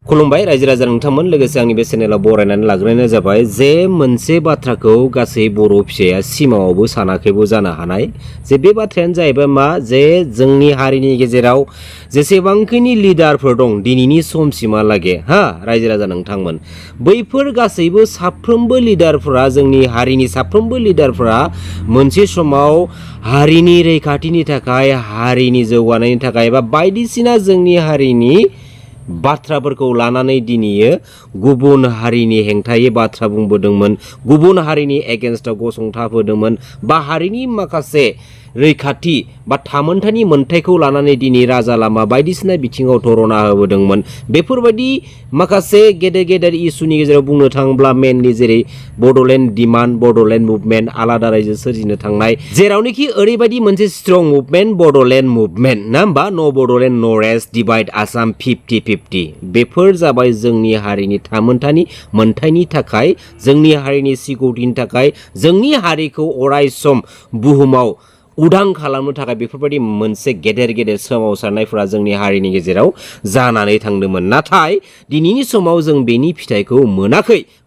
खुलुमबाय रायजो राजा नोंथांमोन लोगोसे आंनि बे चेनेलाव बरायनानै लाग्रोनाय जाबाय जे मोनसे बाथ्राखौ गासै बर' फिसाया सिमाङावबो सानाखैबो जानो हानाय जे बे बाथ्रायानो जाहैबाय मा जे जोंनि हारिनि गेजेराव जेसेबांखिनि लिडारफोर दं दिनैनि समसिमहालागै रायजो राजा नोंथांमोन बैफोर गासैबो साफ्रोमबो लिडारफोरा जोंनि हारिनि साफ्रोमबो लिडारफोरा मोनसे समाव हारिनि रैखाथिनि थाखाय हारिनि जौगानायनि थाखाय बा बायदिसिना जोंनि हारिनि बाथ्राफोरखौ लानानै दिनैयो गुबुन हारिनि हेंथायै बाथ्रा बुंबोदोंमोन गुबुन हारिनि एगेन्स्टआव गसंथाबोदोंमोन बा हारिनि माखासे रैखाथि बा थामोनथानि मोन्थायखौ लानानै दिनै राजा लामा बायदिसिना बिथिङाव धरना होबोदोंमोन बेफोरबायदि माखासे गेदेर गेदेर इस्युनि गेजेराव बुंनो थाङोब्ला मेनलि जेरै बड'लेण्ड डिमान्ड बड'लेण्ड मुभमेन्ट आलादा रायजो सोरजिनो थांनाय जेरावनोखि ओरैबायदि मोनसे स्ट्रं मुभमेन्ट बड'लेण्ड मुभमेन्ट ना होमबा न' बड'लेण्ड न' रेस्ट डिभाइड आसाम 50-50 बेफोर जाबाय जोंनि हारिनि थामोनथानि मोन्थायनि थाखाय जोंनि हारिनि सिकिउरिटिनि थाखाय जोंनि हारिखौ अराय सम बुहुमाव उदां खालामनो थाखाय बेफोरबायदि मोनसे गेदेर गेदेर सोमावसारनायफोरा जोंनि हारिनि गेजेराव जानानै थांदोंमोन नाथाय दिनैनि समाव जों बेनि फिथाइखौ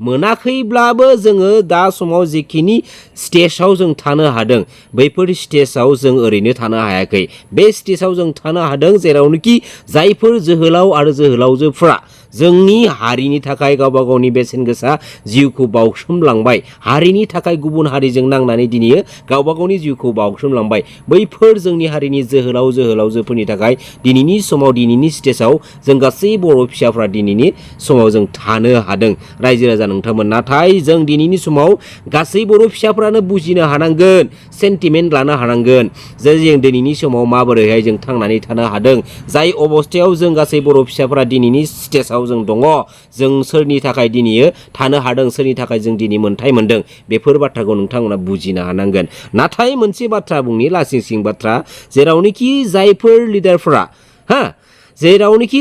मोनाखैब्लाबो जोङो दा समाव जिखिनि स्टेजाव जों थानो हादों बैफोर स्टेजाव जों ओरैनो थानो हायाखै बे स्टेजाव जों थानो हादों जेरावनोखि जायफोर जोहोलाव आरो जोहोलावजोफ्रा जोंनि हारिनि थाखाय गावबा गावनि बेसेन गोसा जिउखौ बाउसोमलांबाय हारिनि थाखाय गुबुन हारिजों नांनानै दिनै गावबा गावनि जिउखौ बाउसोमलांबाय बैफोर जोंनि हारिनि जोहोलावजोफोरनि थाखाय दिनैनि समाव दिनैनि स्टेजाव जों गासै बर' फिसाफ्रा दिनैनि समाव जों थानो हादों रायजो राजा नोंथांमोन नाथाय जों दिनैनि समाव गासै बर' फिसाफ्रानो बुजिनो हानांगोन सेन्टिमेन्ट लानो हानांगोन जे जों दिनैनि समाव माबोरैहाय जों थांनानै थानो हादों जाय अबस्थायाव जों गासै बर' फिसाफ्रा दिनैनि स्टेजाव जों दङ जों सोरनि थाखाय दिनै थानो हादों सोरनि थाखाय जों दिनै मोन्थाय मोनदों बेफोर बाथ्राखौ नोंथांमोना बुजिनो हानांगोन नाथाय मोनसे बाथ्रा बुंनि लासिं बाथ्रा जेरावनोखि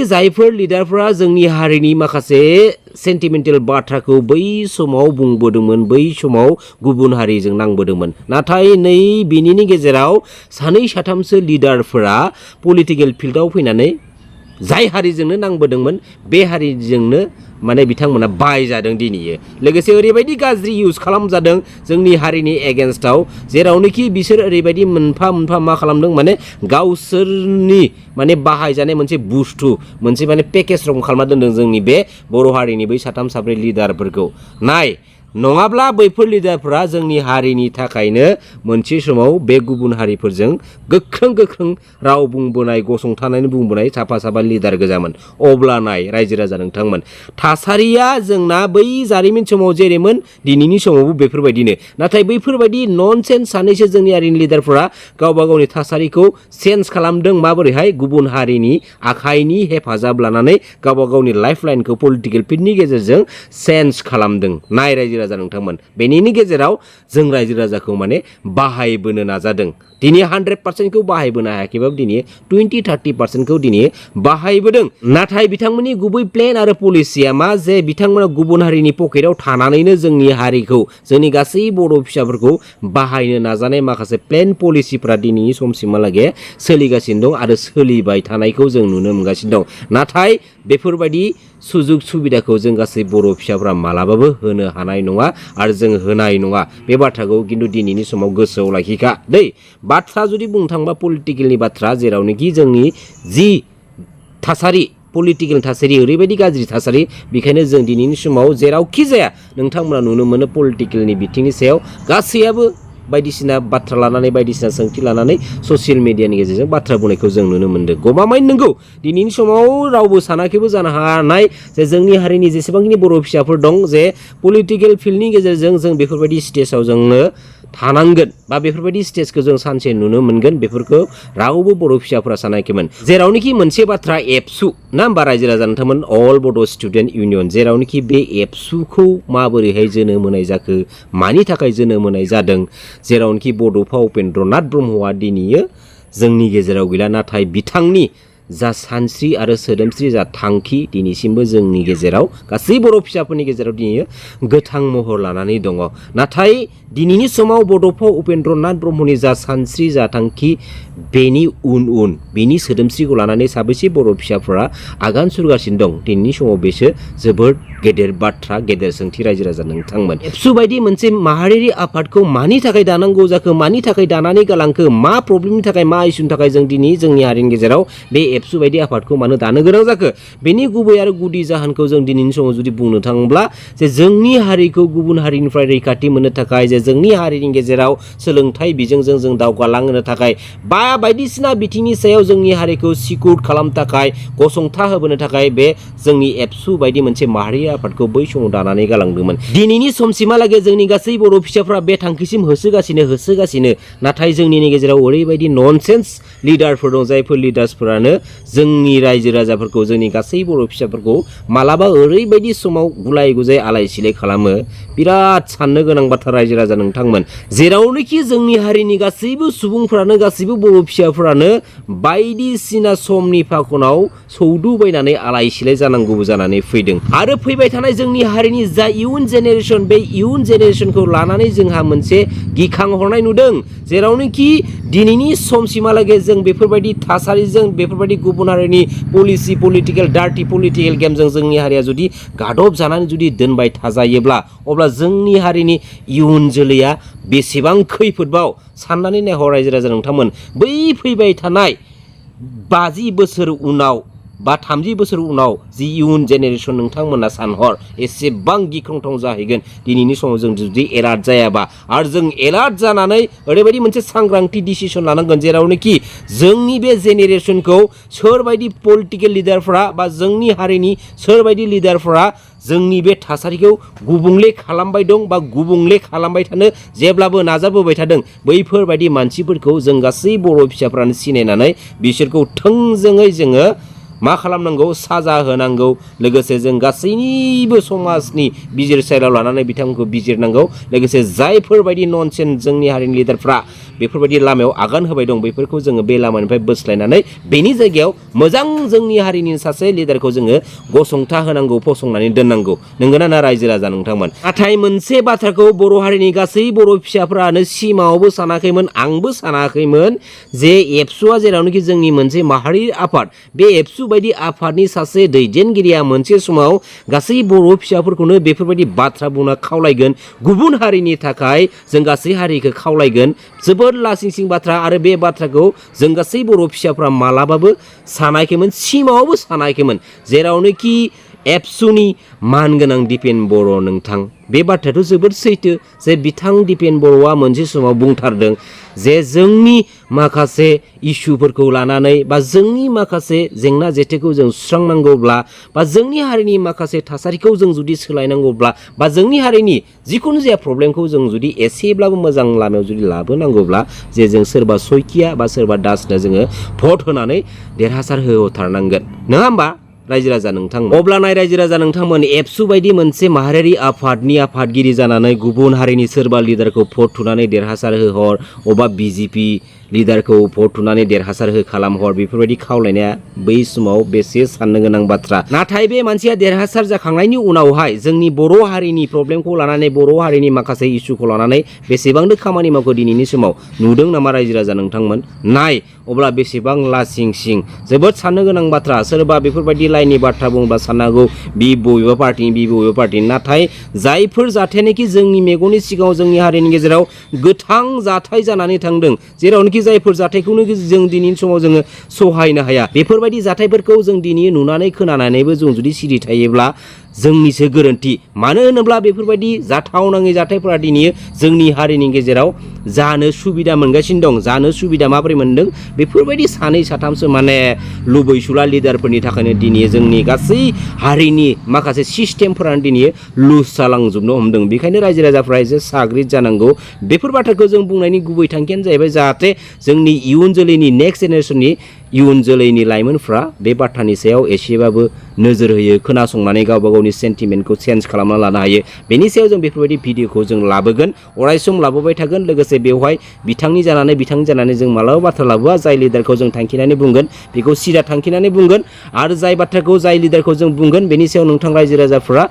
जायफोर लिडारफोरा जोंनि हारिनि माखासे सेन्टिमेन्टेल बाथ्राखौ बै समाव बुंबोदोंमोन बै समाव गुबुन हारिजों नांबोदोंमोन नाथाय नै बिनिनि गेजेराव सानै साथामसो लिडारफोरा पलिटिकेल फिल्डआव फैनानै जाय हारिजोंनो नांबोदोंमोन बे हारिजोंनो माने बिथांमोना बायजादों दिनैयो लोगोसे ओरैबायदि गाज्रि इउज खालामजादों जोंनि हारिनि एगेन्स्टआव जेरावनोखि बिसोर ओरैबायदि मोनफा मा खालामदों माने गावसोरनि माने बाहायजानाय मोनसे बुस्थु मोनसे माने पेकेज रखम खालामना दोनदों जोंनि बे बर' हारिनि बै साथाम साब्रै लिडारफोरखौ नङाब्ला बैफोर लिडारफोरा जोंनि हारिनि थाखायनो मोनसे समाव बे गुबुन हारिफोरजों गोख्रों राव बुंबोनाय गसंथानानै बुंबोनाय साफा लिडार गोजामोन अब्ला नाय रायजो राजा नोंथांमोन थासारिया जोंना बै जारिमिन समाव जेरैमोन दिनैनि समावबो बेफोरबायदिनो नाथाय बैफोरबायदि ननसेन्स सानैसो जोंनि हारिनि लिडारफोरा गावबा गावनि थासारिखौ चेन्ज खालामदों माबोरैहाय गुबुन हारिनि आखाइनि हेफाजाब लानानै गावबा गावनि लाइफ लाइनखौ पलिटिकेल फिल्डनि गेजेरजों चेन्ज खालामदों नाय रायजो राजा नोंथांमोन बेनिनि गेजेराव जों रायजो राजाखौ माने बाहायबोनो नाजादों दिनै 100%खौ बाहायबोनो हायाखैबाबो दिनै 20-30%खौ दिनै बाहायबोदों नाथाय बिथांमोननि गुबै प्लेन आरो पलिसिया मा जे बिथांमोना गुबुन हारिनि पकेटाव थानानैनो जोंनि हारिखौ जोंनि गासै बर' फिसाफोरखौ बाहायनो नाजानाय माखासे प्लेन पलिसिफोरा दिनैनि समसिमहालागै सोलिगासिनो दं आरो सोलिबाय थानायखौ जों नुनो मोनगासिनो दं नाथाय बेफोरबायदि सुजुग सुबिदाखौ जों गासै बर' फिसाफ्रा मालाबाबो होनो हानाय नङा आरो जों होनाय नङा बे बाथ्राखौ खिन्थु दिनैनि समाव गोसोआव लाखिखा बाथ्रा जुदि बुंनो थांबा पलिटिकेलनि बाथ्रा जेरावनोखि जोंनि जि थासारि पलिटिकेल थासारि ओरैबायदि गाज्रि थासारि बेखायनो जों दिनैनि समाव जेरावखि जाया नोंथांमोना नुनो मोनो पलिटिकेलनि बिथिंनि सायाव गासैयाबो बायदिसिना बाथ्रा लानानै बायदिसिना सोंथि लानानै ससियेल मिडियानि गेजेरजों बाथ्रा बुंनायखौ जों नुनो मोनदों गमामायैनो नंगौ दिनैनि समाव रावबो सानाखैबो जानो हानाय जे जोंनि हारिनि जेसेबांखिनि बर' फिसाफोर दं जे पलिटिकेल फिल्डनि गेजेरजों जों बेफोरबायदि स्टेजाव जोंनो थानांगोन बा बेफोरबायदि स्टेजखौ जों सानसे नुनो मोनगोन बेफोरखौ रावबो बर' फिसाफोरा सानाखैमोन जेरावनोखि मोनसे बाथ्रा एबसु ना होमबा रायजो राजा नोंथांमोन अल बड' स्टुडेन्ट इउनियन जेरावनोखि बे एबसुखौ माबोरैहाय जोनोम होनाय जाखो मानि थाखाय जोनोम होनाय जादों जेरावनोखि बड'फा उपेन्द्रनाथ ब्रह्मआ दिनैयो जोंनि गेजेराव गैला नाथाय बिथांनि जा सानस्रि आरो सोदोमस्रि जा थांखि दिनैसिमबो जोंनि गेजेराव गासै बर' फिसाफोरनि गेजेराव दिनै गोथां महर लानानै दङ। नाथाय दिनैनि समाव बड'फा उपेन्द्रनाथ ब्रह्मनि जा सानस्रि जा थांखि बेनि उन बेनि सोदोमस्रिखौ लानानै साबेसे बर' फिसाफोरा आगान सुरगासिनो दं दिनैनि समाव बेसो जोबोद गेदेर बाथ्रा, गेदेर सोंथि रायजो राजा नोंथांमोन। एबसु बायदि मोनसे माहारियारि आफादखौ मानि थाखाय दानांगौ जाखो, मानि थाखाय दानानै गालांखो, मा प्रब्लेमनि थाखाय, मा इसुनि थाखाय जों दिनै जोंनि हारिनि गेजेराव बे एबसु बायदि आफादखौ मानो दानो गोनां जाखो, बेनि गुबै आरो गुदि जाहोनखौ जों दिनैनि समाव जुदि बुंनो थाङोब्ला जे जोंनि हारिखौ गुबुन हारिनिफ्राय रैखाथि मोननो थाखाय, जे जोंनि हारिनि गेजेराव सोलोंथाइ बिजोंजों जों दावगालांनो थाखाय बा बायदिसिना बिथिंनि सायाव जोंनि हारिखौ सिकिउर खालामनो थाखाय, गसंथा होबोनो थाखाय बे जोंनि एबसु बायदि मोनसे माहारियारि आफादखौ बै समाव दानानै गालांदोंमोन। दिनैनि समसिमहालागै जोंनि गासै बर' फिसाफ्रा बे थांखिसिम होसोगासिनो नाथाय जोंनि गेजेराव ओरैबायदि ननसेन्स लिडारफोर दं, जायफोर लिडार्सफोरानो जोंनि रायजो राजाफोरखौ, जोंनि गासै बर' फिसाफोरखौ मालाबा ओरैबायदि समाव गुलाय गुजाय आलाय सिलाय खालामो। बिराद साननो गोनां बाथ्रा रायजो राजा नोंथांमोन। जेरावनोखि जोंनि हारिनि गासैबो सुबुंफ्रानो, गासैबो बर' फिसाफोरानो बायदिसिना समनि फाखनाव सौदुबायनानै आलाय सिलाय जानांगौबो जानानै फैदों। आरो फैबाय थानाय जोंनि हारिनि जा इयुन जेनेरेसन, बे इयुन जेनेरेसनखौ लानानै जोंहा मोनसे गिखां हरनाय नुदों। जेरावनोखि दिनैनि समसिमहालागै जों बेफोरबायदि थासारिजों, बेफोरबायदि गुबुन हारिनि पलिसि, डार्टि पलिटिकेल गेमजों जोंनि हारिया जुदि गादब जानानै जुदि दोनबाय थाजायोब्ला, अब्ला जोंनि हारिनि इयुन जोलैया बेसेबां खैफोदबाव साननानै नायहर रायजो राजा नोंथांमोन। बै फैबाय थानाय 50 बोसोर उनाव बा 30 बोसोर उनाव जि इयुन जेनेरेसन नोंथांमोना सानहर एसेबां गिख्रंथाव जाहैगोन दिनैनि समाव जों जुदि एलार्ट जायाबा। आरो जों एलार्ट जानानै ओरैबायदि मोनसे सांग्रांथि डिसिसन लानांगोन, जेरावनोखि जोंनि बे जेनेरेसनखौ सोरबायदि पलिटिकेल लिडारफ्रा बा जोंनि हारिनि सोरबायदि लिडारफ्रा जोंनि बे थासारिखौ गुबुंले खालामबाय दं बा गुबुंले खालामबाय थानो जेब्लाबो नाजाबोबाय थादों, बैफोरबायदि मानसिफोरखौ जों गासै बर' फिसाफ्रानो सिनायनानै बिसोरखौ थोंजोङै जोङो मा खालामनांगौ, साजा होनांगौ। लोगोसे जों गासैनिबो समाजनि बिजिरसालियाव लानानै बिथांमोनखौ बिजिरनांगौ। लोगोसे जायफोरबायदि ननसेन्स जोंनि हारिनि लिडारफ्रा बेफोरबायदि लामायाव आगान होबाय दं, बेफोरखौ जोङो बे लामानिफ्राय बोस्लायनानै बेनि जायगायाव मोजां जोंनि हारिनि सासे लिडारखौ जोङो गसंथा होनांगौ, फसंनानै दोननांगौ। नंगौना ना रायजो राजा नोंथांमोन? नाथाय मोनसे बाथ्राखौ बर' हारिनि गासै बर' फिसाफ्रानो सिमाङावबो सानाखैमोन, आंबो सानाखैमोन, जे एबसुआ जेरावनोखि जोंनि मोनसे माहारियारि आफाद, बे एबसु बायदि आफादनि सासे दैदेनगिरिया मोनसे समाव गासै बर' फिसाफोरखौनो बेफोरबायदि बाथ्रा बुंना खावलायगोन, गुबुन हारिनि थाखाय जों गासै हारिखौ खावलायगोन। जोबोद लासिंसिं बाथ्रा। आरो बे बाथ्राखौ जों गासै बर' फिसाफ्रा मालाबाबो सानाखैमोन, सिमाङावबो सानाखैमोन। जेरावनोखि एबसुनि मानगोनां दिपेन बर' नोंथां, बे बाथ्रायाथ' जोबोद सैथो, जे बिथां दिपेन बर'आ मोनसे समाव बुंथारदों जे जोंनि माखासे इसुफोरखौ लानानै बा जोंनि माखासे जेंना जेथोखौ जों सुस्रांनांगौब्ला, बा जोंनि हारिनि माखासे थासारिखौ जों जुदि सोलायनांगौब्ला, बा जोंनि हारिनि जिखुनु जाया प्रब्लेमखौ जों जुदि एसेब्लाबो मोजां लामायाव जुदि लाबोनांगौब्ला, जे जों सोरबा सयकिया बा सोरबा दासनो जोङो भट होनानै देरहासार होथारनांगोन, नङा होमबा रायजो राजा नोंथांमोन? अब्ला नाय रायजो राजा नोंथांमोन, एबसु बायदि मोनसे माहारियारि आफादनि आफादगिरि जानानै गुबुन हारिनि सोरबा लिडारखौ भट थुनानै देरहासार होहर, अबा बिजेपि लिडारखौ भट थुनानै देरहासार हो खालामहर, बेफोरबायदि खावलायनाया बै समाव बेसे साननो गोनां बाथ्रा। नाथाय बे मानसिया देरहासार जाखांनायनि उनावहाय जोंनि बर' हारिनि प्रब्लेमखौ लानानै, बर' हारिनि माखासे इसुखौ लानानै बेसेबांनो खामानि मावखो दिनैनि समाव नुदों नामा रायजो राजा नोंथांमोन? नाय अब्ला बेसेबां लासिं सिं, जोबोद साननो गोनां बाथ्रा। सोरबा बेफोरबायदि लाइननि बाथ्रा बुङोबा साननांगौ बि बबेबा पार्टिनि, नाथाय जायफोर जाथायानोखि जोंनि मेगननि सिगाङाव जोंनि हारिनि गेजेराव गोथां जाथाय जानानै थांदों, जेरावनोखि जायफोर जाथायखौनो जों दिनैनि समाव जोङो सहायनो हाया, बेफोरबायदि जाथायफोरखौ जों दिनै नुनानै खोनानानैबो जों जुदि सिरि थायोब्ला जोंनिसो गोरोन्थि। मानो होनोब्ला बेफोरबायदि जाथावनाङै जाथायफोरा दिनै जोंनि हारिनि गेजेराव जानो सुबिदा मोनगासिनो दं। जानो सुबिदा माबोरै मोनदों? बेफोरबायदि सानै साथामसो माने लुबैसुला लिडारफोरनि थाखायनो दिनै जोंनि गासै हारिनि माखासे सिस्टेमफोरानो दिनै लुज जालांजोबनो हमदों। बेखायनो रायजो राजाफ्रा एसे साग्रिद जानांगौ। बेफोर बाथ्राखौ जों बुंनायनि गुबै थांखियानो जाहैबाय जाहाथे जोंनि इयुन जोलैनि नेक्स्ट जेनेरेसननि इयुन जोलैनि लाइमोनफ्रा बे बाथ्रानि सायाव एसेबाबो नोजोर होयो खोनासंनानै गावबा गावनि सेन्टिमेन्टखौ चेन्ज खालामना लानो हायो बेनि सायाव जों बेफोरबायदि भिडिअखौ जों लाबोगोन अरायसम लाबोबाय थागोन लोगोसे बेवहाय बिथांनि जानानै जों मालाबा बाथ्रा लाबोआ जाय लिडारखौ जों थांखिनानै बुंगोन बेखौ सिदा थांखिनानै बुंगोन आरो जाय बाथ्राखौ जाय लिडारखौ जों बुंगोन बेनि सायाव नोंथां रायजो राजाफ्रा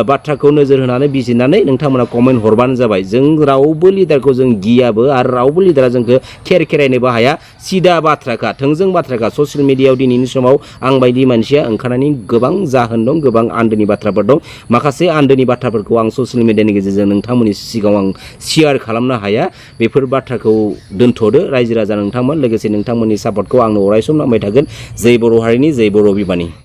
बाथ्राखौ नोजोर होनानै बिजिरनानै नोंथांमोना कमेन्ट हरबानो जाबाय जों रावबो लिडारखौ जों गियाबो आरो रावबो लिडारा जोंखौ खेरायनोबो हाया सिदा बाथ्राखा थोंजों बाथ्राखा ससियेल मिडियायाव दिनैनि समाव आं बायदि मानसिया ओंखारनायनि गोबां जाहोन दं गोबां आन्दोनि बाथ्राफोर दं माखासे आन्दोनि बाथ्राफोरखौ आं ससियेल मिडियानि गेजेरजों नोंथांमोननि सिगाङाव आं शेयार खालामनो हाया बेफोर बाथ्राखौ दोनथ'दो रायजो राजा नोंथांमोन लोगोसे नोंथांमोननि सापर्टखौ आंनो अरायसम नांबाय थागोन जै बर' हारिनि जै बर' बिमानि